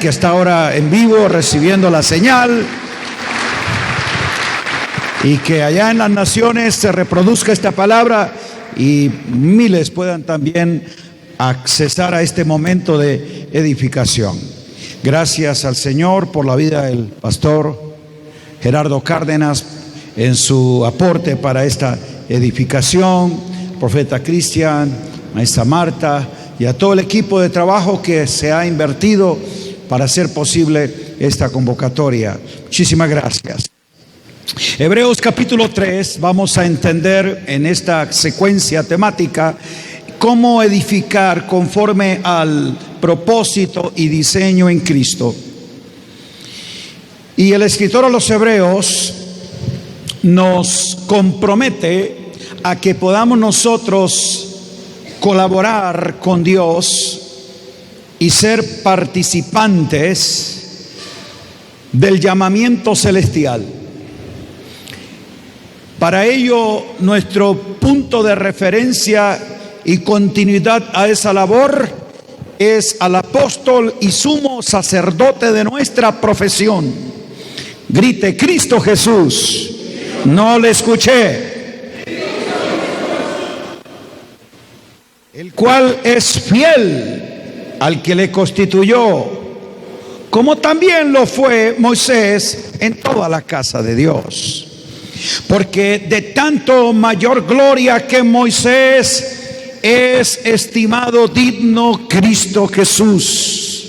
que está ahora en vivo recibiendo la señal, y que allá en las naciones se reproduzca esta palabra y miles puedan también accesar a este momento de edificación. Gracias al Señor por la vida del pastor Gerardo Cárdenas en su aporte para esta edificación, profeta Cristian, maestra Marta y a todo el equipo de trabajo que se ha invertido para hacer posible esta convocatoria. Muchísimas gracias. Hebreos capítulo 3, vamos a entender en esta secuencia temática cómo edificar conforme al propósito y diseño en Cristo. Y el escritor a los Hebreos nos compromete a que podamos nosotros colaborar con Dios y ser participantes del llamamiento celestial. Para ello, nuestro punto de referencia y continuidad a esa labor es al apóstol y sumo sacerdote de nuestra profesión. Grite: Cristo Jesús. No le escuché. El cual es fiel al que le constituyó, como también lo fue Moisés en toda la casa de Dios. Porque de tanto mayor gloria que Moisés es estimado digno Cristo Jesús,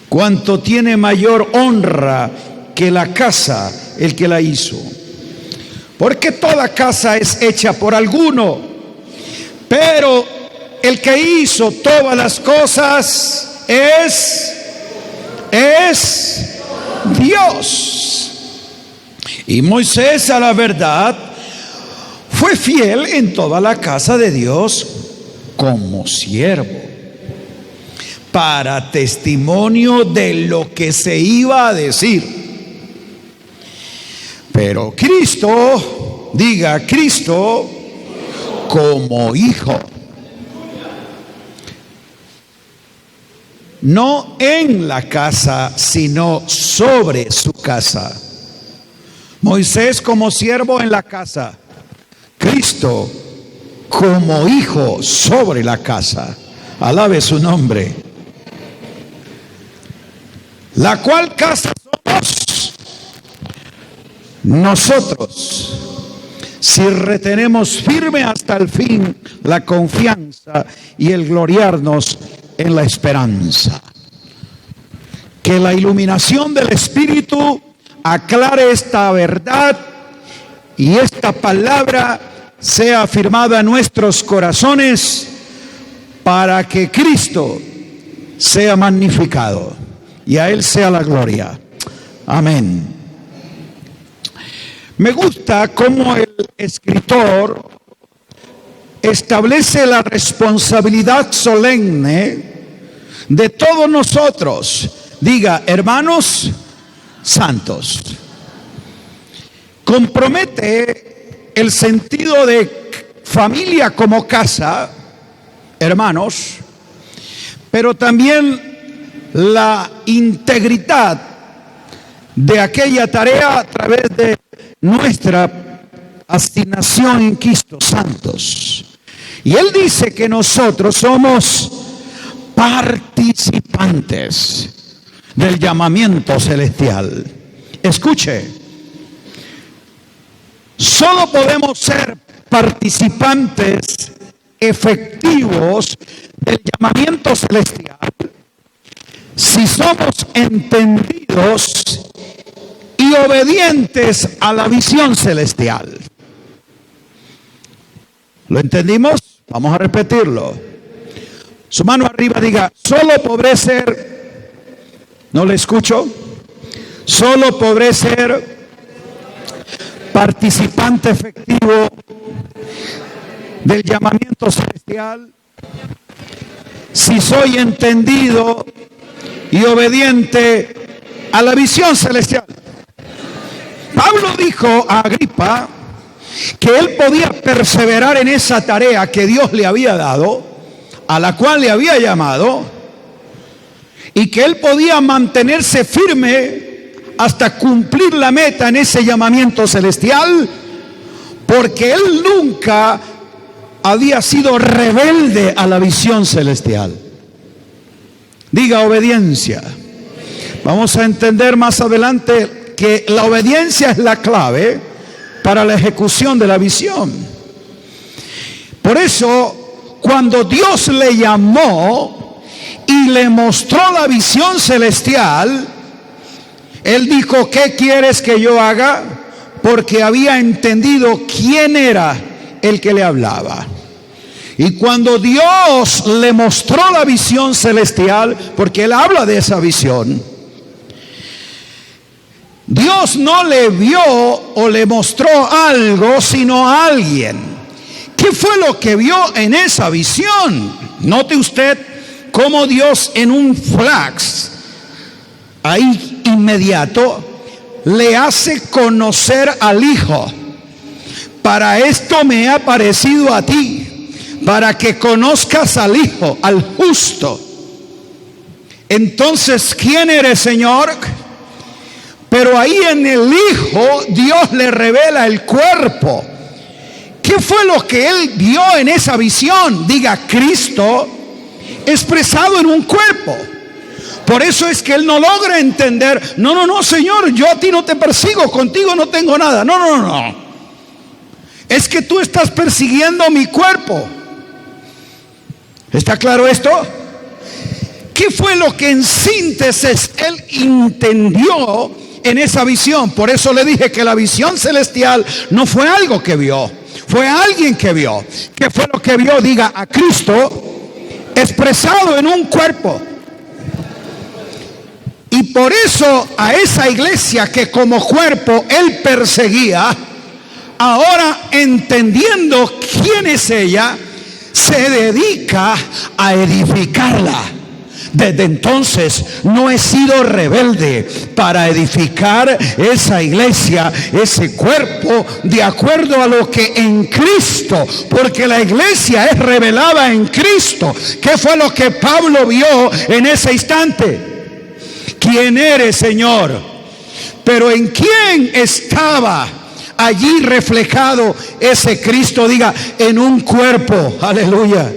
cuanto tiene mayor honra que la casa el que la hizo. Porque toda casa es hecha por alguno, pero el que hizo todas las cosas es Dios. Y Moisés, a la verdad, fue fiel en toda la casa de Dios como siervo, para testimonio de lo que se iba a decir. Pero Cristo, diga Cristo, como hijo. No en la casa, sino sobre su casa. Moisés como siervo en la casa, Cristo como hijo sobre la casa. Alabe su nombre. La cual casa somos nosotros, si retenemos firme hasta el fin la confianza y el gloriarnos en la esperanza. Que la iluminación del Espíritu aclare esta verdad y esta palabra sea afirmada en nuestros corazones, para que Cristo sea magnificado y a Él sea la gloria. Amén. Me gusta cómo el escritor establece la responsabilidad solemne de todos nosotros. Diga: hermanos santos. Compromete el sentido de familia como casa, hermanos, pero también la integridad de aquella tarea a través de nuestra asignación en Cristo santos. Y él dice que nosotros somos participantes del llamamiento celestial. Escuche, solo podemos ser participantes efectivos del llamamiento celestial si somos entendidos y obedientes a la visión celestial. ¿Lo entendimos? Vamos a repetirlo. Su mano arriba, diga: solo podré ser, no le escucho, solo podré ser participante efectivo del llamamiento celestial si soy entendido y obediente a la visión celestial. Pablo dijo a Agripa que él podía perseverar en esa tarea que Dios le había dado, a la cual le había llamado, y que él podía mantenerse firme hasta cumplir la meta en ese llamamiento celestial, porque él nunca había sido rebelde a la visión celestial. Diga obediencia. Vamos a entender más adelante que la obediencia es la clave para la ejecución de la visión. Por eso, cuando Dios le llamó y le mostró la visión celestial, él dijo: ¿qué quieres que yo haga? Porque había entendido quién era el que le hablaba. Y cuando Dios le mostró la visión celestial, porque él habla de esa visión, Dios no le vio o le mostró algo, sino a alguien. ¿Qué fue lo que vio en esa visión? Note usted cómo Dios en un flash, ahí inmediato, le hace conocer al Hijo. Para esto me ha parecido a ti, para que conozcas al Hijo, al justo. Entonces, ¿quién eres, Señor? Pero ahí en el Hijo Dios le revela el cuerpo. ¿Qué fue lo que él vio en esa visión? Diga: Cristo expresado en un cuerpo. Por eso es que él no logra entender: no, Señor, yo a ti no te persigo, contigo no tengo nada. No. Es que tú estás persiguiendo mi cuerpo. ¿Está claro esto? ¿Qué fue lo que en síntesis él entendió en esa visión? Por eso le dije que la visión celestial no fue algo que vio, fue alguien que vio. ¿Qué fue lo que vio? Diga: a Cristo expresado en un cuerpo. Y por eso a esa iglesia que como cuerpo él perseguía, ahora entendiendo quién es ella, se dedica a edificarla. Desde entonces no he sido rebelde para edificar esa iglesia, ese cuerpo, de acuerdo a lo que en Cristo, porque la iglesia es revelada en Cristo. ¿Qué fue lo que Pablo vio en ese instante? ¿Quién eres, Señor? Pero ¿en quién estaba allí reflejado ese Cristo? Diga: en un cuerpo. Aleluya.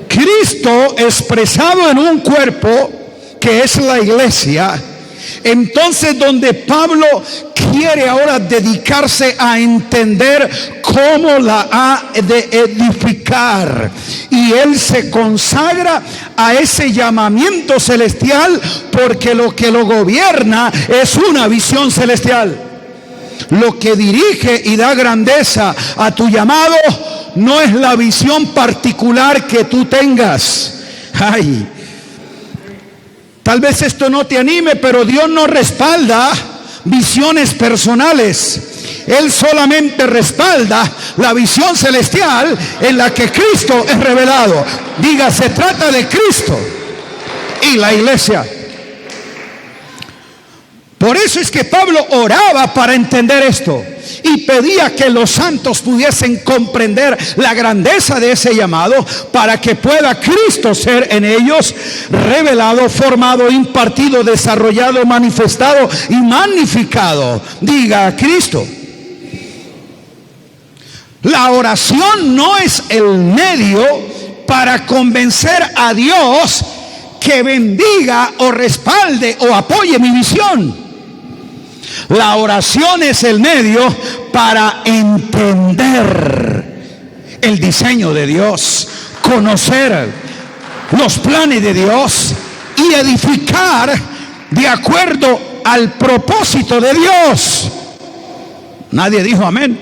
Cristo expresado en un cuerpo que es la iglesia. Entonces, donde Pablo quiere ahora dedicarse a entender cómo la ha de edificar, y él se consagra a ese llamamiento celestial, porque lo que lo gobierna es una visión celestial. Lo que dirige y da grandeza a tu llamado no es la visión particular que tú tengas. Ay, tal vez esto no te anime, pero Dios no respalda visiones personales. Él solamente respalda la visión celestial en la que Cristo es revelado. Diga: se trata de Cristo y la iglesia. Por eso es que Pablo oraba para entender esto y pedía que los santos pudiesen comprender la grandeza de ese llamado, para que pueda Cristo ser en ellos revelado, formado, impartido, desarrollado, manifestado y magnificado. Diga: Cristo. La oración no es el medio para convencer a Dios que bendiga o respalde o apoye mi visión. La oración es el medio para entender el diseño de Dios, conocer los planes de Dios y edificar de acuerdo al propósito de Dios. Nadie dijo amén.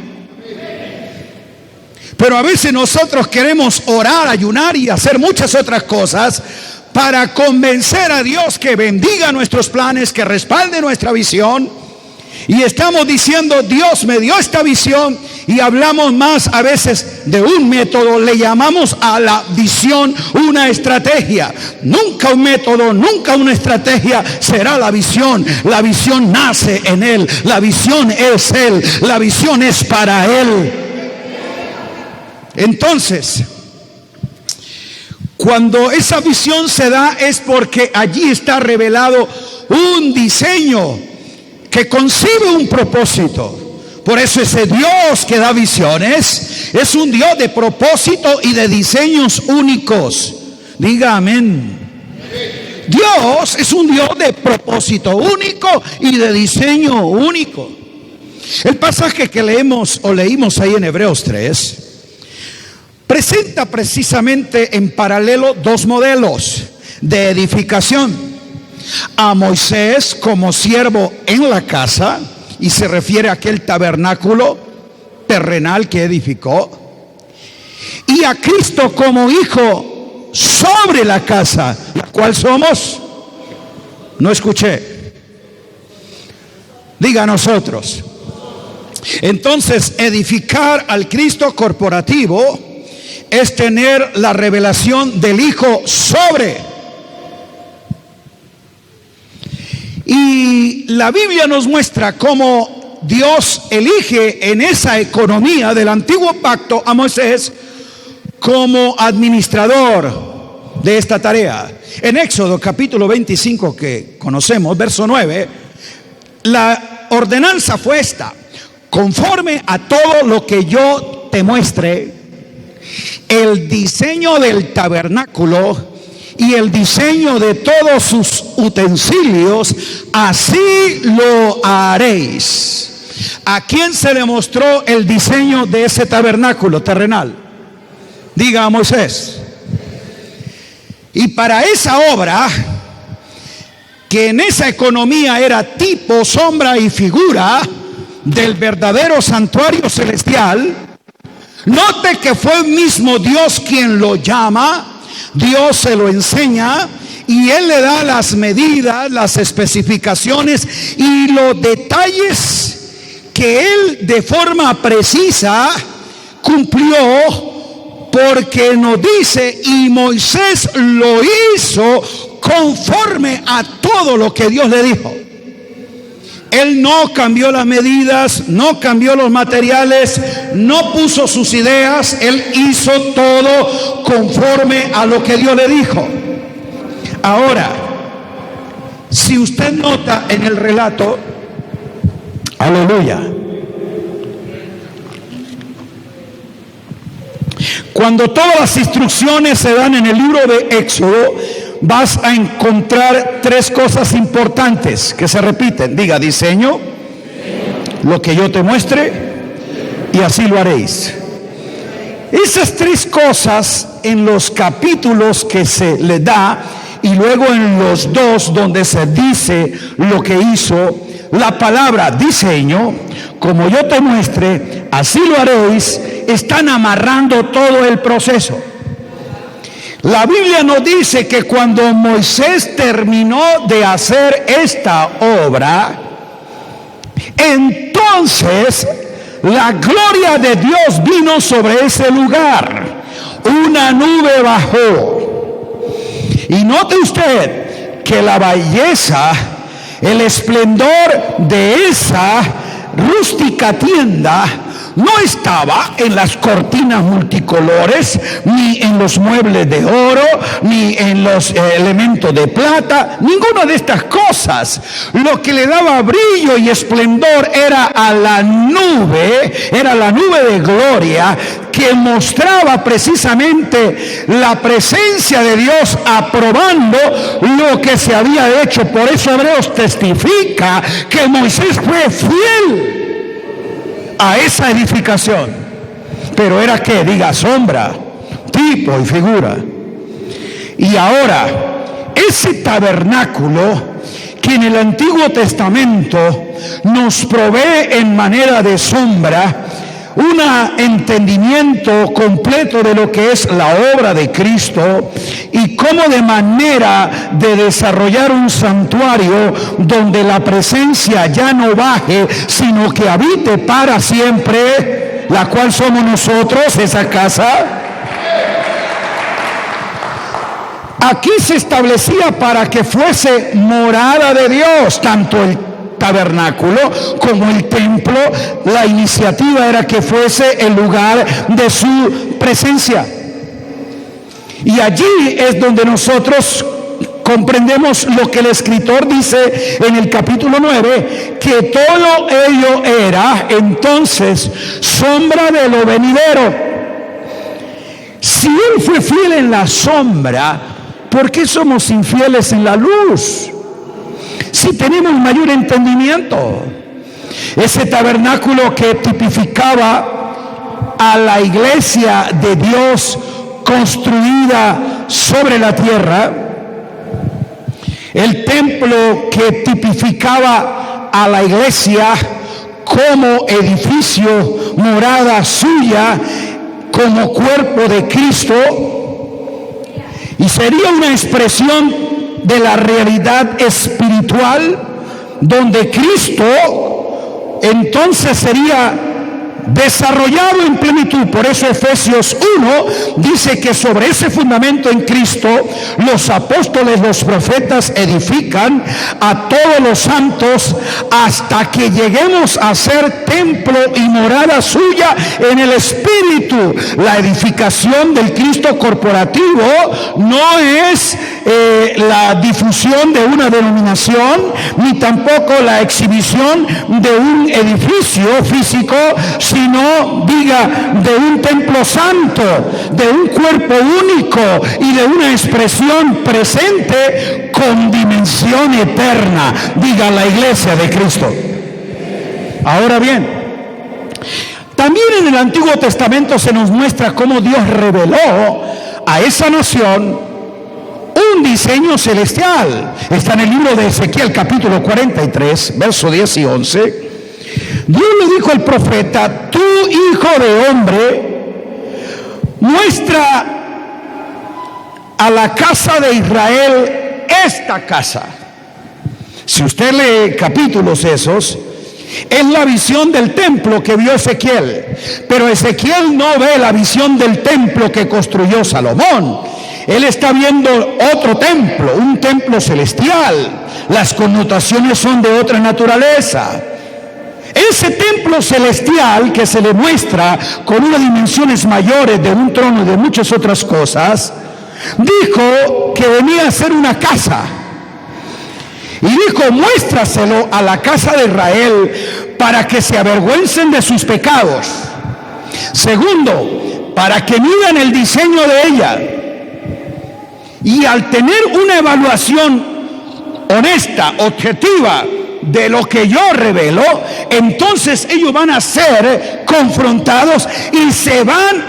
Pero a veces nosotros queremos orar, ayunar y hacer muchas otras cosas para convencer a Dios que bendiga nuestros planes, que respalde nuestra visión. Y estamos diciendo: Dios me dio esta visión, y hablamos más a veces de un método. Le llamamos a la visión una estrategia. Nunca un método, nunca una estrategia será la visión. La visión nace en Él, la visión es Él, la visión es para Él. Entonces, Cuando esa visión se da es porque allí está revelado un diseño que concibe un propósito. Por eso ese Dios que da visiones es un Dios de propósito y de diseños únicos. Diga amén. Dios es un Dios de propósito único y de diseño único. El pasaje que leímos ahí en Hebreos 3 presenta precisamente en paralelo dos modelos de edificación. A Moisés como siervo en la casa, y se refiere a aquel tabernáculo terrenal que edificó, y a Cristo como hijo sobre la casa, la cual somos. No escuché. Diga nosotros. Entonces, edificar al Cristo corporativo es tener la revelación del Hijo sobre. Y la Biblia nos muestra cómo Dios elige en esa economía del antiguo pacto a Moisés como administrador de esta tarea. En Éxodo capítulo 25 que conocemos, verso 9, la ordenanza fue esta: conforme a todo lo que yo te muestre, el diseño del tabernáculo y el diseño de todos sus utensilios, así lo haréis. ¿A quién se le mostró el diseño de ese tabernáculo terrenal? Diga a Moisés. Y para esa obra, que en esa economía era tipo, sombra y figura del verdadero santuario celestial, note que fue el mismo Dios quien lo llama. Dios se lo enseña y Él le da las medidas, las especificaciones y los detalles que Él de forma precisa cumplió, porque nos dice: y Moisés lo hizo conforme a todo lo que Dios le dijo. Él no cambió las medidas, no cambió los materiales, no puso sus ideas. Él hizo todo conforme a lo que Dios le dijo. Ahora, si usted nota en el relato, aleluya, cuando todas las instrucciones se dan en el libro de Éxodo, vas a encontrar tres cosas importantes que se repiten. Diga: diseño, lo que yo te muestre, y así lo haréis. Esas tres cosas en los capítulos que se le da, y luego en los dos donde se dice lo que hizo, la palabra diseño, como yo te muestre, así lo haréis, están amarrando todo el proceso. La Biblia nos dice que cuando Moisés terminó de hacer esta obra, entonces la gloria de Dios vino sobre ese lugar. Una nube bajó. Y note usted que la belleza, el esplendor de esa rústica tienda no estaba en las cortinas multicolores, ni en los muebles de oro, ni en los elementos de plata, ninguna de estas cosas. Lo que le daba brillo y esplendor era a la nube, era la nube de gloria, que mostraba precisamente la presencia de Dios aprobando lo que se había hecho. Por eso Hebreos testifica que Moisés fue fiel a esa edificación. Pero era que, diga, sombra, tipo y figura. Y ahora, ese tabernáculo que en el Antiguo Testamento nos provee en manera de sombra un entendimiento completo de lo que es la obra de Cristo y cómo de manera de desarrollar un santuario donde la presencia ya no baje, sino que habite para siempre, la cual somos nosotros, esa casa. Aquí se establecía para que fuese morada de Dios, tanto el tabernáculo como el templo. La iniciativa era que fuese el lugar de su presencia. Y allí es donde nosotros comprendemos lo que el escritor dice en el capítulo 9, que todo ello era entonces sombra de lo venidero. Si Él fue fiel en la sombra, ¿por qué somos infieles en la luz? Si tenemos mayor entendimiento. Ese tabernáculo que tipificaba a la iglesia de Dios construida sobre la tierra, el templo que tipificaba a la iglesia como edificio, morada suya, como cuerpo de Cristo, y sería una expresión de la realidad espiritual donde Cristo entonces sería desarrollado en plenitud. Por eso Efesios 1 dice que sobre ese fundamento en Cristo los apóstoles, los profetas edifican a todos los santos hasta que lleguemos a ser templo y morada suya en el Espíritu. La edificación del Cristo corporativo no es la difusión de una denominación, ni tampoco la exhibición de un edificio físico, sino, diga, de un templo santo, de un cuerpo único y de una expresión presente con dimensión eterna, diga, la iglesia de Cristo. Ahora bien, también en el Antiguo Testamento se nos muestra cómo Dios reveló a esa nación un diseño celestial. Está en el libro de Ezequiel capítulo 43, verso 10 y 11. Dios le dijo al profeta: tú, hijo de hombre, muestra a la casa de Israel esta casa. Si usted lee capítulos esos, es la visión del templo que vio Ezequiel. Pero Ezequiel no ve la visión del templo que construyó Salomón. Él está viendo otro templo, un templo celestial. Las connotaciones son de otra naturaleza. Ese templo celestial que se le muestra con unas dimensiones mayores de un trono y de muchas otras cosas, dijo que venía a ser una casa. Y dijo: muéstraselo a la casa de Israel para que se avergüencen de sus pecados. Segundo, para que midan el diseño de ella. Y al tener una evaluación honesta, objetiva, de lo que yo revelo, entonces ellos van a ser confrontados y se van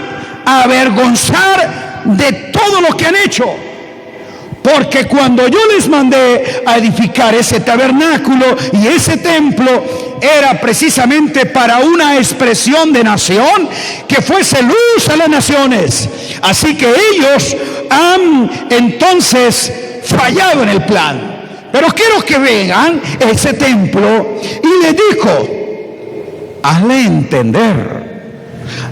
a avergonzar de todo lo que han hecho. Porque cuando yo les mandé a edificar ese tabernáculo y ese templo, era precisamente para una expresión de nación que fuese luz a las naciones. Así que ellos han entonces fallado en el plan. Pero quiero que vean ese templo, y les dijo: hazle entender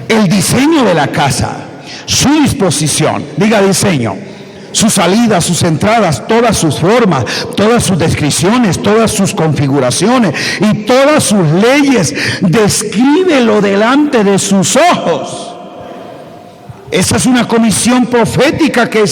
el diseño de la casa, su disposición, diga diseño, sus salidas, sus entradas, todas sus formas, todas sus descripciones, todas sus configuraciones y todas sus leyes. Descríbelo delante de sus ojos. Esa es una comisión profética que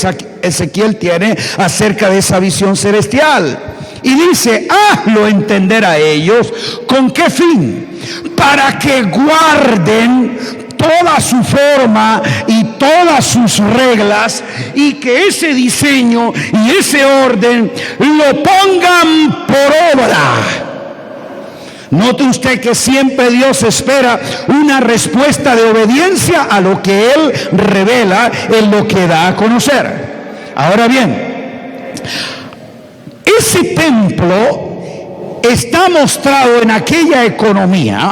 Ezequiel tiene acerca de esa visión celestial. Y dice: hazlo entender a ellos. ¿Con qué fin? Para que guarden toda su forma y todas sus reglas, y que ese diseño y ese orden lo pongan por obra. Note usted que siempre Dios espera una respuesta de obediencia a lo que Él revela, en lo que da a conocer. Ahora bien, ese templo está mostrado en aquella economía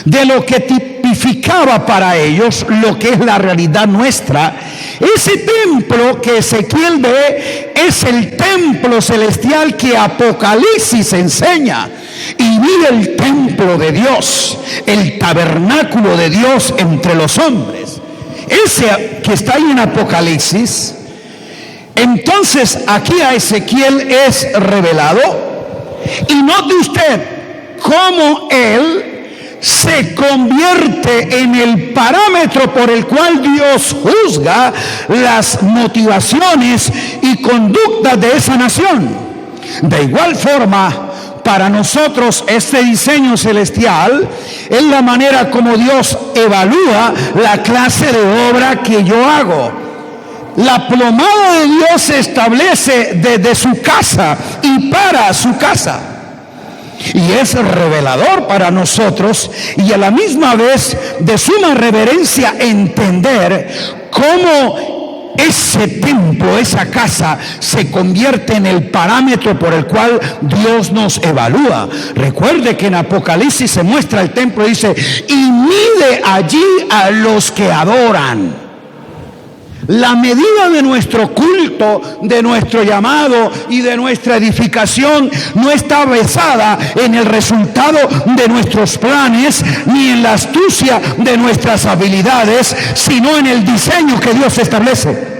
de lo que tipificaba para ellos lo que es la realidad nuestra. Ese templo que Ezequiel ve es el templo celestial que Apocalipsis enseña. Y vi el templo de Dios, el tabernáculo de Dios entre los hombres. Ese que está ahí en Apocalipsis, entonces aquí a Ezequiel es revelado. Y note usted cómo él se convierte en el parámetro por el cual Dios juzga las motivaciones y conductas de esa nación. De igual forma, para nosotros este diseño celestial es la manera como Dios evalúa la clase de obra que yo hago. La plomada de Dios se establece desde su casa y para su casa. Y es revelador para nosotros y a la misma vez de suma reverencia entender cómo ese templo, esa casa, se convierte en el parámetro por el cual Dios nos evalúa. Recuerde que en Apocalipsis se muestra el templo y dice: y mide allí a los que adoran. La medida de nuestro culto, de nuestro llamado y de nuestra edificación no está basada en el resultado de nuestros planes ni en la astucia de nuestras habilidades, sino en el diseño que Dios establece.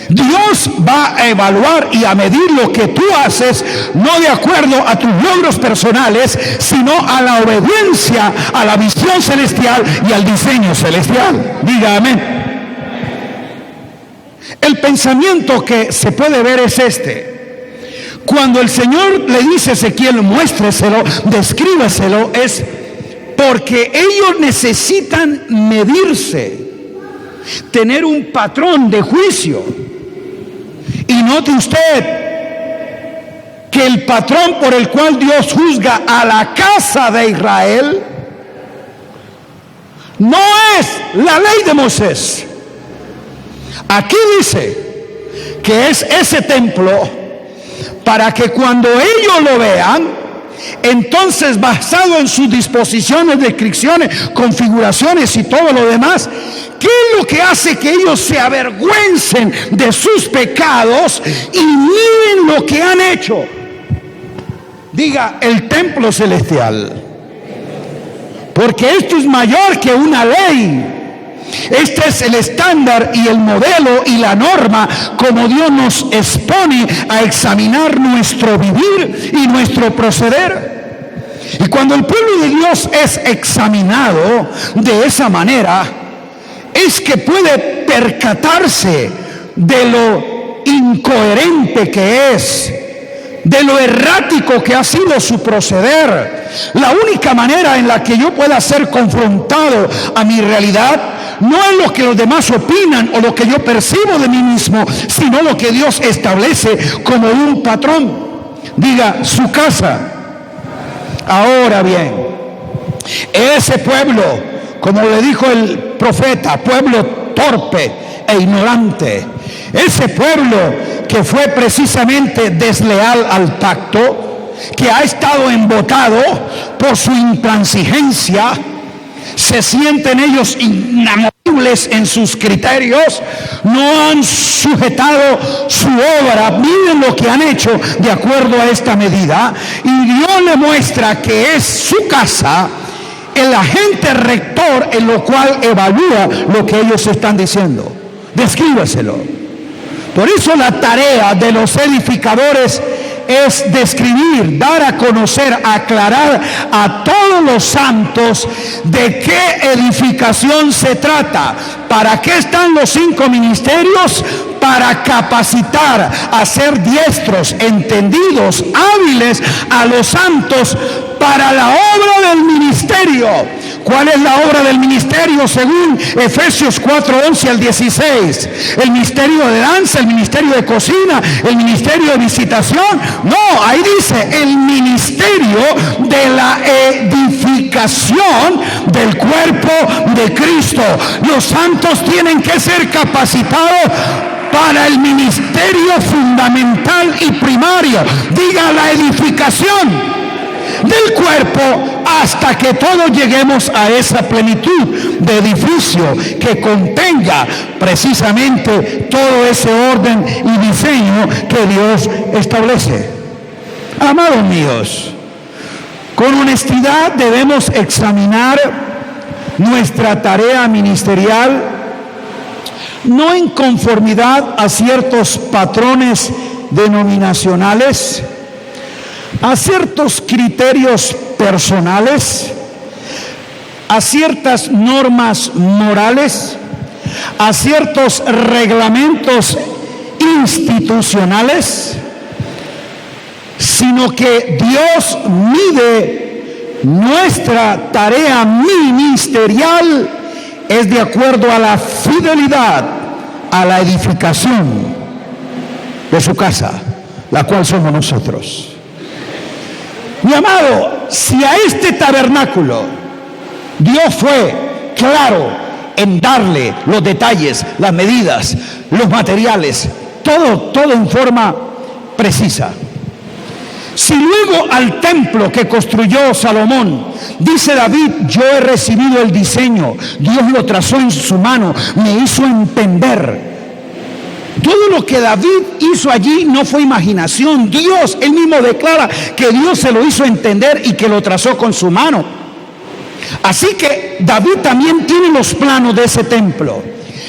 Dios va a evaluar y a medir lo que tú haces, no de acuerdo a tus logros personales, sino a la obediencia a la visión celestial y al diseño celestial. Diga amén. El pensamiento que se puede ver es este: cuando el Señor le dice a Ezequiel, muéstreselo, descríbeselo, es porque ellos necesitan medirse, tener un patrón de juicio. Y note usted que el patrón por el cual Dios juzga a la casa de Israel no es la ley de Moisés. Aquí dice que es ese templo para que cuando ellos lo vean, entonces basado en sus disposiciones, descripciones, configuraciones y todo lo demás, ¿qué es lo que hace que ellos se avergüencen de sus pecados y miren lo que han hecho? Diga, el templo celestial. Porque esto es mayor que una ley. Este es el estándar y el modelo y la norma como Dios nos expone a examinar nuestro vivir y nuestro proceder. Y cuando el pueblo de Dios es examinado de esa manera, es que puede percatarse de lo incoherente que es, de lo errático que ha sido su proceder. La única manera en la que yo pueda ser confrontado a mi realidad no es lo que los demás opinan o lo que yo percibo de mí mismo, sino lo que Dios establece como un patrón. Diga, su casa. Ahora bien, ese pueblo, como le dijo el profeta, pueblo torpe e ignorante, ese pueblo que fue precisamente desleal al pacto, que ha estado embotado por su intransigencia, se sienten ellos inamovibles en sus criterios, no han sujetado su obra, miren lo que han hecho de acuerdo a esta medida, y Dios le muestra que es su casa, el agente rector en lo cual evalúa lo que ellos están diciendo. Descríbaselo. Por eso la tarea de los edificadores es describir, dar a conocer, aclarar a todos los santos de qué edificación se trata. ¿Para qué están los 5 ministerios? Para capacitar, hacer diestros, entendidos, hábiles a los santos para la obra del ministerio. ¿Cuál es la obra del ministerio según Efesios 4:11 al 16? El ministerio de danza, el ministerio de cocina, el ministerio de visitación. No, ahí dice el ministerio de la edificación del cuerpo de Cristo. Los santos tienen que ser capacitados para el ministerio fundamental y primario. Diga, la edificación del cuerpo hasta que todos lleguemos a esa plenitud de edificio que contenga precisamente todo ese orden y diseño que Dios establece. Amados míos, con honestidad debemos examinar nuestra tarea ministerial, no en conformidad a ciertos patrones denominacionales, a ciertos criterios personales, a ciertas normas morales, a ciertos reglamentos institucionales, sino que Dios mide nuestra tarea ministerial es de acuerdo a la fidelidad a la edificación de su casa, la cual somos nosotros. Mi amado, si a este tabernáculo Dios fue claro en darle los detalles, las medidas, los materiales, todo en forma precisa. Si luego al templo que construyó Salomón, dice David, yo he recibido el diseño, Dios lo trazó en su mano, me hizo entender. Todo lo que David hizo allí no fue imaginación. Dios, él mismo declara que Dios se lo hizo entender y que lo trazó con su mano. Así que David también tiene los planos de ese templo.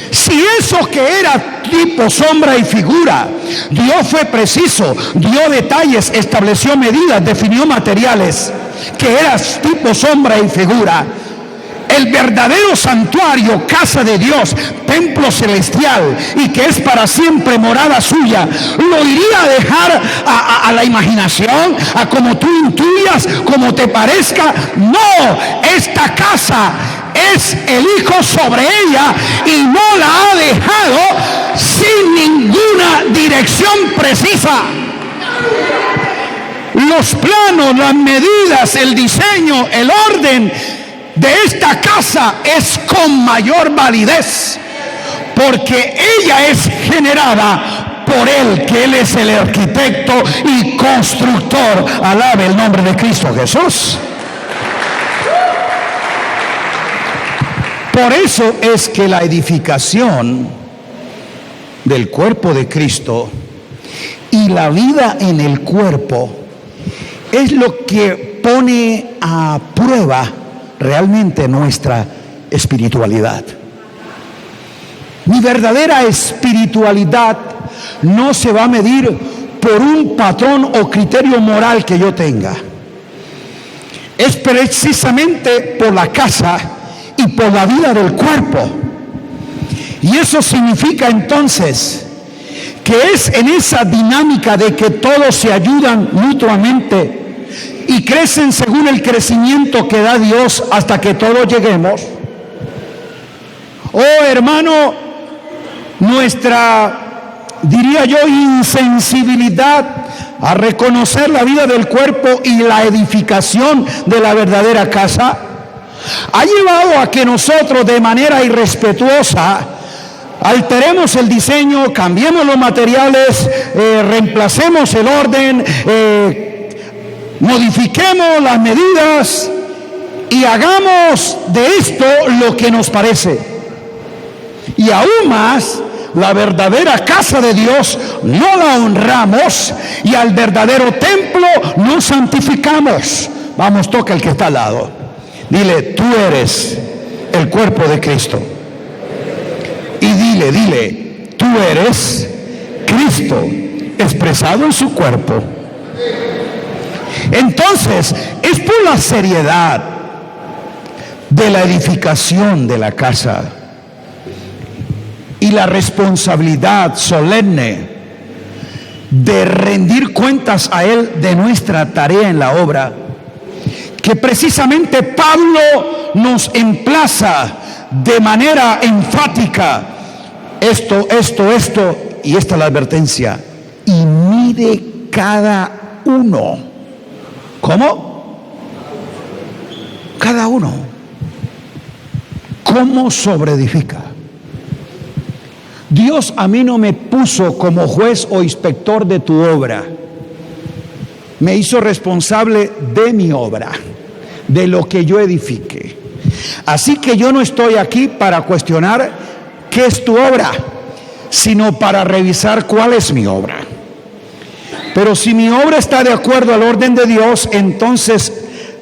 Si eso que era tipo, sombra y figura, Dios fue preciso, dio detalles, estableció medidas, definió materiales, que era tipo, sombra y figura, el verdadero santuario, casa de Dios, templo celestial, y que es para siempre morada suya, ¿lo iría a dejar a la imaginación, a como tú intuyas, como te parezca? No, esta casa es el Hijo sobre ella y no la ha dejado sin ninguna dirección precisa. Los planos, las medidas, el diseño, el orden de esta casa es con mayor validez, porque ella es generada por Él, que Él es el arquitecto y constructor. Alabe el nombre de Cristo Jesús. Por eso es que la edificación del cuerpo de Cristo y la vida en el cuerpo es lo que pone a prueba realmente nuestra espiritualidad. Mi verdadera espiritualidad no se va a medir por un patrón o criterio moral que yo tenga. Es precisamente por la casa y por la vida del cuerpo. Y eso significa entonces que es en esa dinámica de que todos se ayudan mutuamente y crecen según el crecimiento que da Dios hasta que todos lleguemos. Oh hermano, nuestra, diría yo, insensibilidad a reconocer la vida del cuerpo y la edificación de la verdadera casa ha llevado a que nosotros de manera irrespetuosa alteremos el diseño, cambiemos los materiales, reemplacemos el orden, modifiquemos las medidas y hagamos de esto lo que nos parece. Y aún más, la verdadera casa de Dios no la honramos y al verdadero templo no santificamos. Vamos, toca el que está al lado. Dile, tú eres el cuerpo de Cristo. Y dile, tú eres Cristo expresado en su cuerpo. Entonces, es por la seriedad de la edificación de la casa y la responsabilidad solemne de rendir cuentas a Él de nuestra tarea en la obra, que precisamente Pablo nos emplaza de manera enfática: esto, y esta es la advertencia, y mire cada uno. ¿Cómo? Cada uno. ¿Cómo sobreedifica? Dios a mí no me puso como juez o inspector de tu obra. Me hizo responsable de mi obra, de lo que yo edifique. Así que yo no estoy aquí para cuestionar qué es tu obra, sino para revisar cuál es mi obra. Pero si mi obra está de acuerdo al orden de Dios, entonces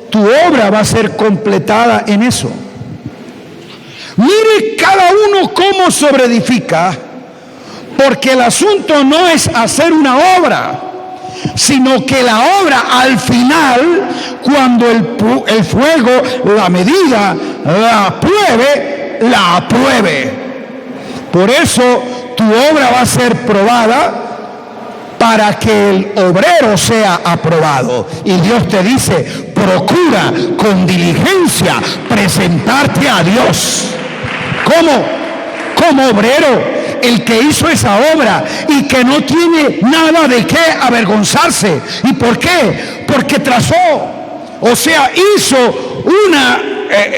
tu obra va a ser completada en eso. Mire cada uno cómo sobreedifica, porque el asunto no es hacer una obra, sino que la obra al final, cuando el fuego, la medida, la apruebe. Por eso tu obra va a ser probada para que el obrero sea aprobado. Y Dios te dice, procura con diligencia presentarte a Dios. Como obrero, el que hizo esa obra y que no tiene nada de qué avergonzarse. ¿Y por qué? Porque trazó, o sea, hizo un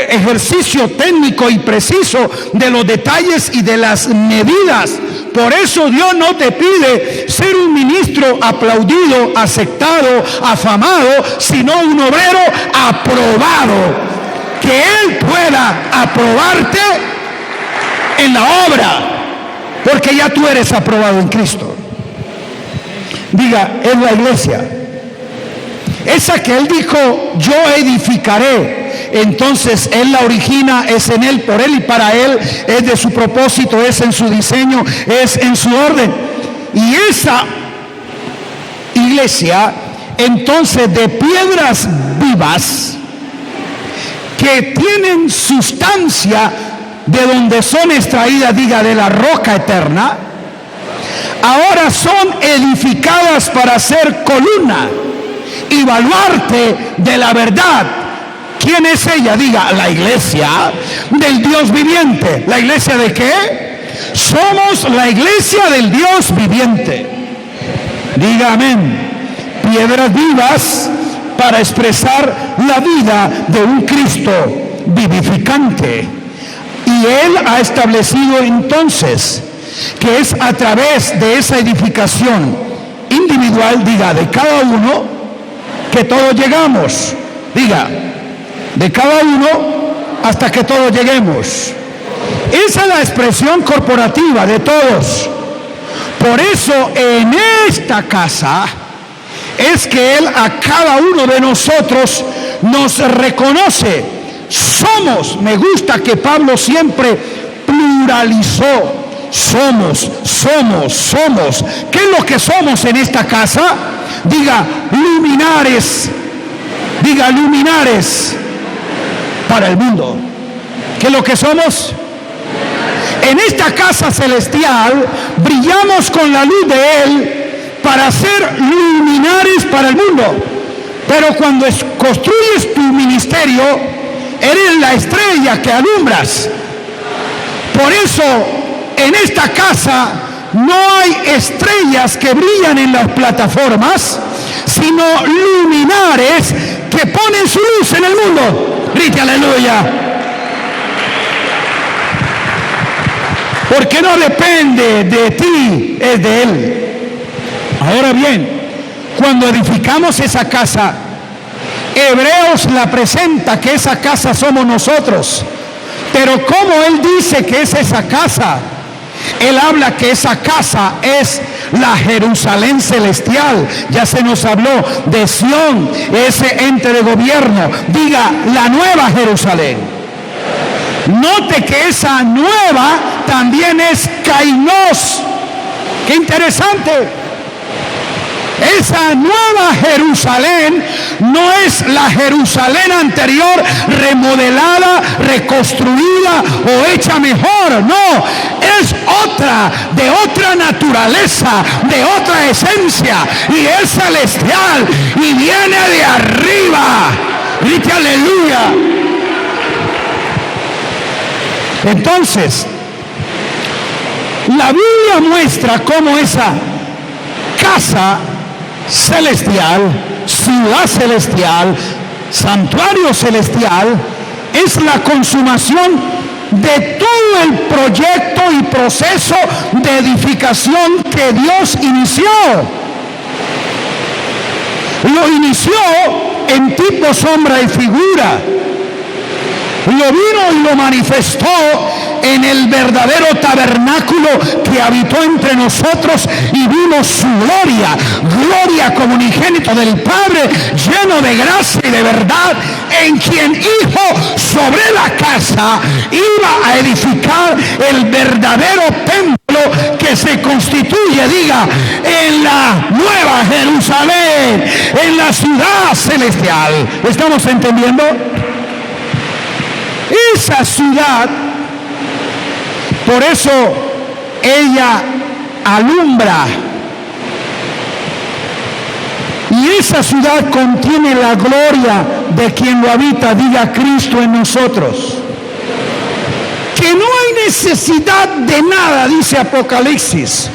ejercicio técnico y preciso de los detalles y de las medidas. Por eso Dios no te pide ser un ministro aplaudido, aceptado, afamado, sino un obrero aprobado, que Él pueda aprobarte en la obra, porque ya tú eres aprobado en Cristo. Diga, es la iglesia, esa que Él dijo, yo edificaré. Entonces Él la origina, es en Él, por Él y para Él, es de su propósito, es en su diseño, es en su orden. Y esa iglesia, entonces, de piedras vivas que tienen sustancia de donde son extraídas, diga, de la roca eterna, ahora son edificadas para ser columna y baluarte de la verdad. ¿Quién es ella? Diga, la iglesia del Dios viviente. ¿La iglesia de qué? Somos la iglesia del Dios viviente. Diga amén. Piedras vivas para expresar la vida de un Cristo vivificante. Y Él ha establecido entonces que es a través de esa edificación individual, diga, de cada uno, que todos llegamos. Diga, de cada uno hasta que todos lleguemos. Esa es la expresión corporativa de todos. Por eso en esta casa es que Él a cada uno de nosotros nos reconoce. Somos, me gusta que Pablo siempre pluralizó. Somos. ¿Qué es lo que somos en esta casa? Diga, luminares. Diga, luminares para el mundo. ¿Qué es lo que somos? En esta casa celestial brillamos con la luz de Él para ser luminares para el mundo. Pero cuando construyes tu ministerio, eres la estrella que alumbras. Por eso en esta casa no hay estrellas que brillan en las plataformas, sino luminares que ponen su luz en el mundo. Grite aleluya. Porque no depende de ti, es de Él. Ahora bien, cuando edificamos esa casa, Hebreos la presenta que esa casa somos nosotros. Pero como Él dice que es esa casa, Él habla que esa casa es la Jerusalén celestial. Ya se nos habló de Sión, ese ente de gobierno. Diga, la nueva Jerusalén. Note que esa nueva también es Kainos. Qué interesante. Esa nueva Jerusalén no es la Jerusalén anterior remodelada, reconstruida o hecha mejor. No, es otra, de otra naturaleza, de otra esencia, y es celestial y viene de arriba. Grite aleluya. Entonces, la Biblia muestra cómo esa casa celestial, ciudad celestial, santuario celestial, es la consumación de todo el proyecto y proceso de edificación que Dios inició. Lo inició en tipo, sombra y figura. Lo vino y lo manifestó en el verdadero tabernáculo que habitó entre nosotros, y vimos su gloria como unigénito del Padre, lleno de gracia y de verdad, en quien Hijo sobre la casa iba a edificar el verdadero templo que se constituye, diga, en la nueva Jerusalén, en la ciudad celestial. ¿Estamos entendiendo? Esa ciudad, por eso ella alumbra. Y esa ciudad contiene la gloria de quien lo habita, diga Cristo en nosotros. Que no hay necesidad de nada, dice Apocalipsis,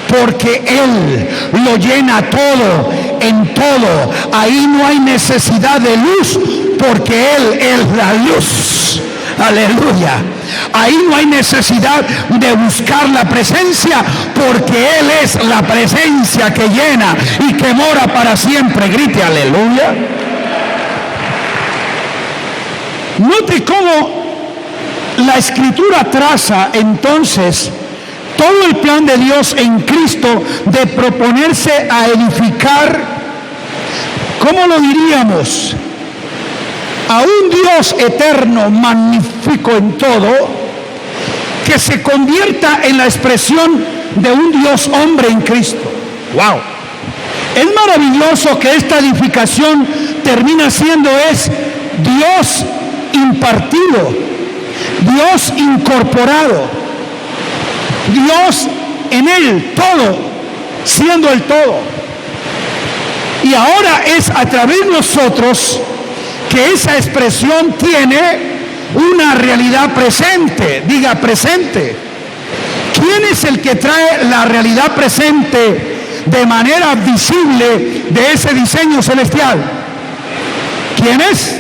porque Él lo llena todo, en todo. Ahí no hay necesidad de luz, porque Él es la luz. Aleluya. Ahí no hay necesidad de buscar la presencia, porque Él es la presencia que llena y que mora para siempre. Grite aleluya. Note cómo la Escritura traza entonces todo el plan de Dios en Cristo de proponerse a edificar, ¿cómo lo diríamos? A un Dios eterno, magnífico en todo, que se convierta en la expresión de un Dios hombre en Cristo. ¡Wow! Es maravilloso que esta edificación termina siendo Dios impartido, Dios incorporado, Dios en Él todo, siendo el todo. Y ahora es a través de nosotros que esa expresión tiene una realidad presente. Diga presente. ¿Quién es el que trae la realidad presente de manera visible de ese diseño celestial? ¿Quién es?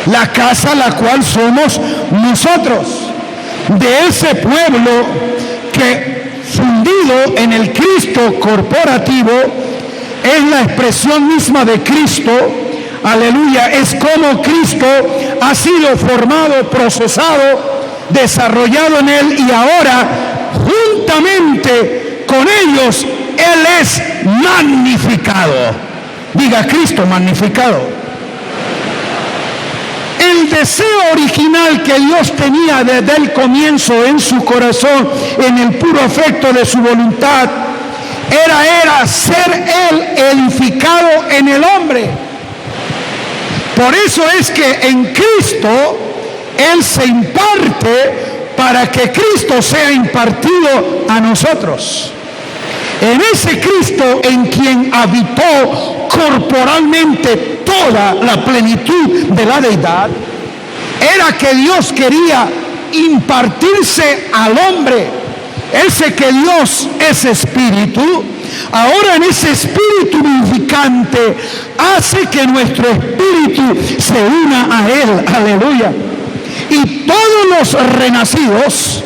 La casa la cual somos nosotros, de ese pueblo que fundido en el Cristo corporativo es la expresión misma de Cristo. Aleluya, es como Cristo ha sido formado, procesado, desarrollado en Él, y ahora juntamente con ellos Él es magnificado. Diga Cristo magnificado. El deseo original que Dios tenía desde el comienzo en su corazón, en el puro afecto de su voluntad, era ser Él edificado en el hombre. Por eso es que en Cristo Él se imparte para que Cristo sea impartido a nosotros. En ese Cristo en quien habitó corporalmente toda la plenitud de la deidad, era que Dios quería impartirse al hombre. Ese que Dios es espíritu, ahora en ese espíritu vivificante hace que nuestro espíritu se una a Él. Aleluya. Y todos los renacidos,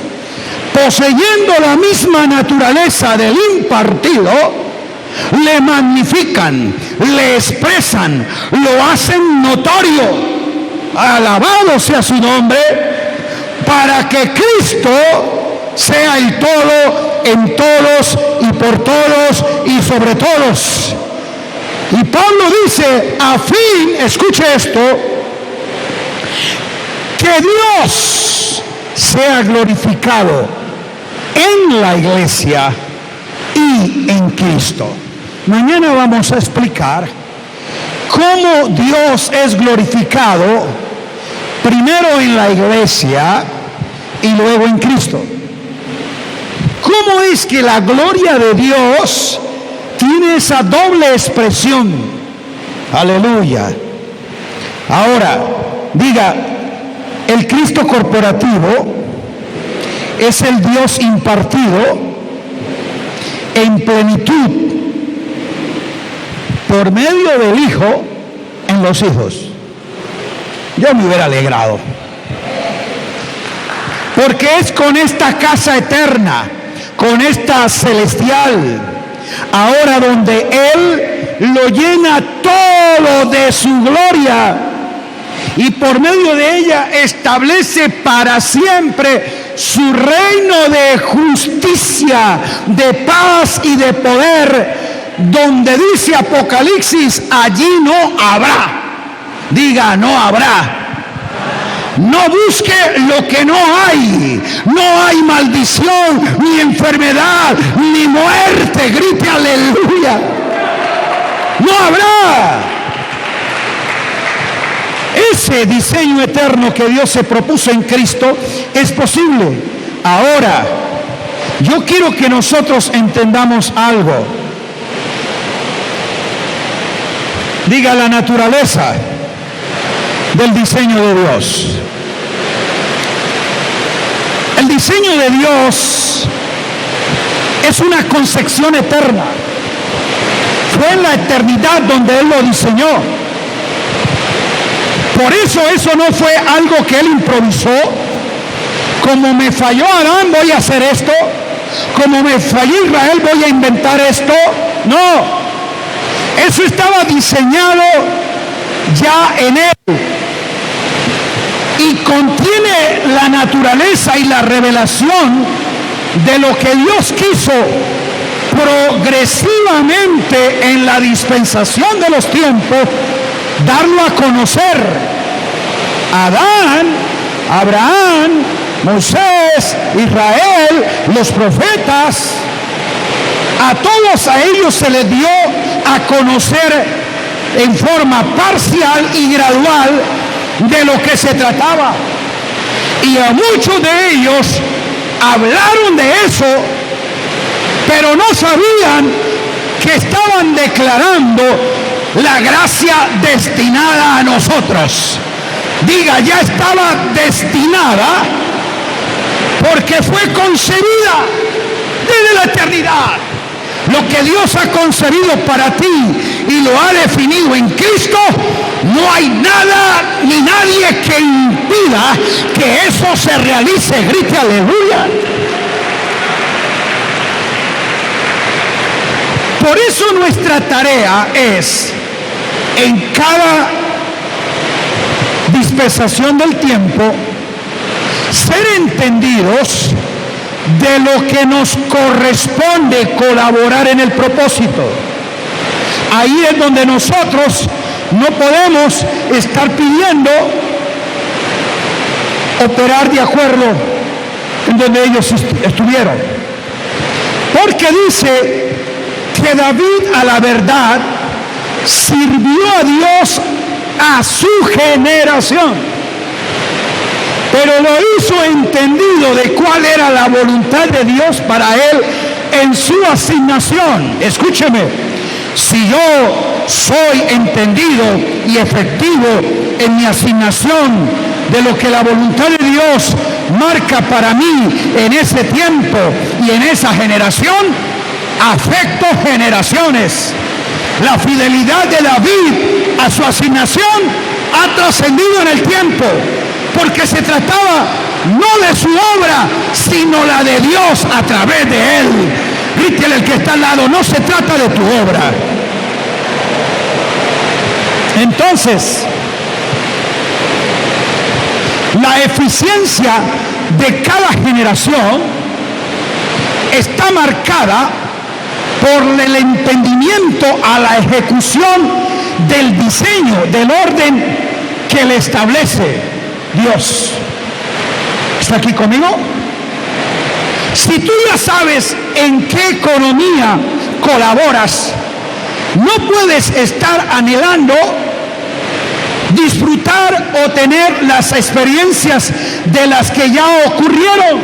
poseyendo la misma naturaleza del impartido, le magnifican, le expresan, lo hacen notorio. Alabado sea su nombre, para que Cristo sea el todo en todos y por todos y sobre todos. Y Pablo dice, a fin, escuche esto, que Dios sea glorificado en la iglesia y en Cristo. Mañana vamos a explicar cómo Dios es glorificado primero en la iglesia y luego en Cristo. ¿Cómo es que la gloria de Dios tiene esa doble expresión? Aleluya. Ahora, diga, el Cristo corporativo es el Dios impartido en plenitud por medio del Hijo en los hijos. Yo me hubiera alegrado, porque es con esta casa eterna, con esta celestial, ahora donde Él lo llena todo de su gloria, y por medio de ella establece para siempre su reino de justicia, de paz y de poder, donde dice Apocalipsis, allí no habrá. Diga, no habrá. No busque lo que no hay. No hay maldición, ni enfermedad, ni muerte. Grite aleluya. No habrá. Ese ese diseño eterno que Dios se propuso en Cristo es posible. Ahora, yo quiero que nosotros entendamos algo. Diga la naturaleza del diseño de Dios. El diseño de Dios es una concepción eterna. Fue en la eternidad donde Él lo diseñó. Por eso no fue algo que Él improvisó. Como me falló Adán, voy a hacer esto. Como me falló Israel, voy a inventar esto. No. Eso estaba diseñado ya en Él. Y contiene la naturaleza y la revelación de lo que Dios quiso progresivamente en la dispensación de los tiempos darlo a conocer. Adán, Abraham, Moisés, Israel, los profetas, a todos a ellos se les dio a conocer en forma parcial y gradual de lo que se trataba. Y a muchos de ellos hablaron de eso, pero no sabían que estaban declarando la gracia destinada a nosotros. Diga, ya estaba destinada porque fue concebida desde la eternidad. Lo que Dios ha concebido para ti y lo ha definido en Cristo, no hay nada ni nadie que impida que eso se realice. Grite aleluya. Por eso nuestra tarea es, en cada dispensación del tiempo, ser entendidos de lo que nos corresponde colaborar en el propósito. Ahí es donde nosotros no podemos estar pidiendo operar de acuerdo en donde ellos estuvieron. Porque dice que David, a la verdad, sirvió a Dios a su generación. Pero lo hizo entendido de cuál era la voluntad de Dios para él en su asignación. Escúcheme, si yo soy entendido y efectivo en mi asignación de lo que la voluntad de Dios marca para mí en ese tiempo y en esa generación, afecto generaciones. La fidelidad de David a su asignación ha trascendido en el tiempo, porque se trataba no de su obra, sino la de Dios a través de él. Grítele al que está al lado, no se trata de tu obra. Entonces, la eficiencia de cada generación está marcada por el entendimiento a la ejecución del diseño, del orden que le establece Dios. ¿Está aquí conmigo? Si tú ya sabes en qué economía colaboras, no puedes estar anhelando disfrutar o tener las experiencias de las que ya ocurrieron.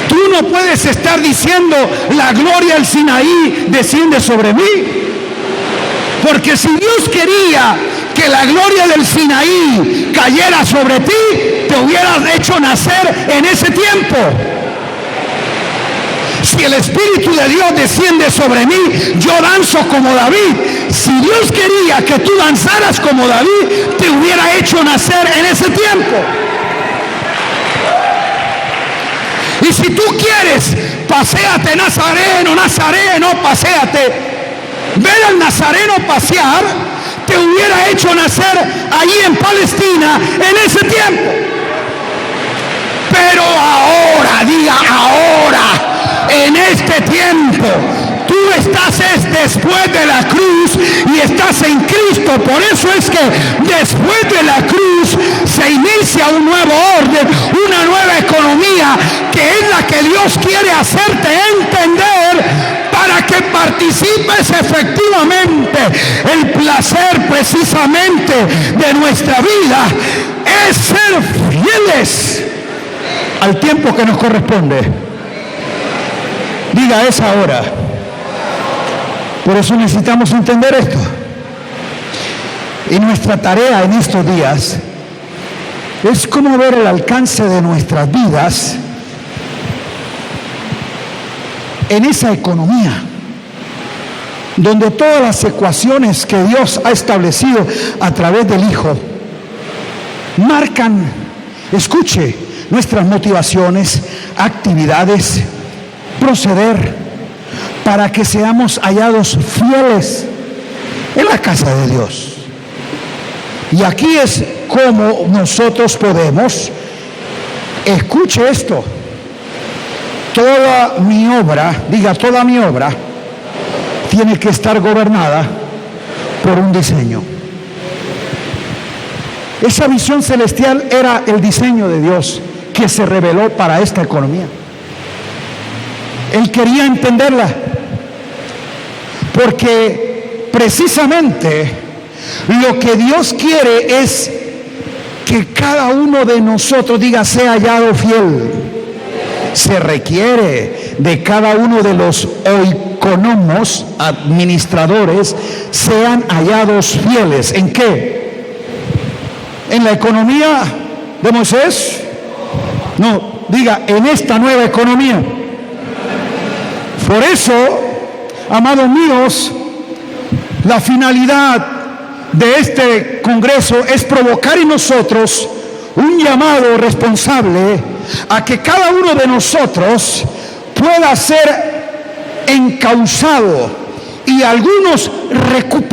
Tú no puedes estar diciendo la gloria del Sinaí desciende sobre mí, porque si Dios quería que la gloria del Sinaí cayera sobre ti, te hubieras hecho nacer en ese tiempo. Si el Espíritu de Dios desciende sobre mí, yo danzo como David. Si Dios quería que tú danzaras como David, te hubiera hecho nacer en ese tiempo. Y si tú quieres, paséate Nazareno, Nazareno, paséate. Ver al Nazareno pasear, te hubiera hecho nacer allí en Palestina en ese tiempo. Pero ahora, diga ahora, en este tiempo, tú estás después de la cruz y estás en Cristo. Por eso es que después de la cruz se inicia un nuevo orden, una nueva economía, que es la que Dios quiere hacerte entender para que participes efectivamente el placer precisamente de nuestra vida es ser fieles al tiempo que nos corresponde. Diga, es ahora. Por eso necesitamos entender esto. Y nuestra tarea en estos días es cómo ver el alcance de nuestras vidas en esa economía, donde todas las ecuaciones que Dios ha establecido a través del Hijo marcan, escuche, nuestras motivaciones, actividades, proceder, para que seamos hallados fieles en la casa de Dios. Y aquí es como nosotros podemos, escuche esto, toda mi obra, diga, toda mi obra tiene que estar gobernada por un diseño. Esa visión celestial era el diseño de Dios que se reveló para esta economía. Él quería entenderla, porque precisamente lo que Dios quiere es que cada uno de nosotros, diga, sea hallado fiel. Se requiere de cada uno de los oikonomos, administradores, sean hallados fieles. ¿En qué? ¿En la economía de Moisés? No, diga, en esta nueva economía. Por eso, amados míos, la finalidad de este congreso es provocar en nosotros un llamado responsable a que cada uno de nosotros pueda ser encauzado y algunos recuperar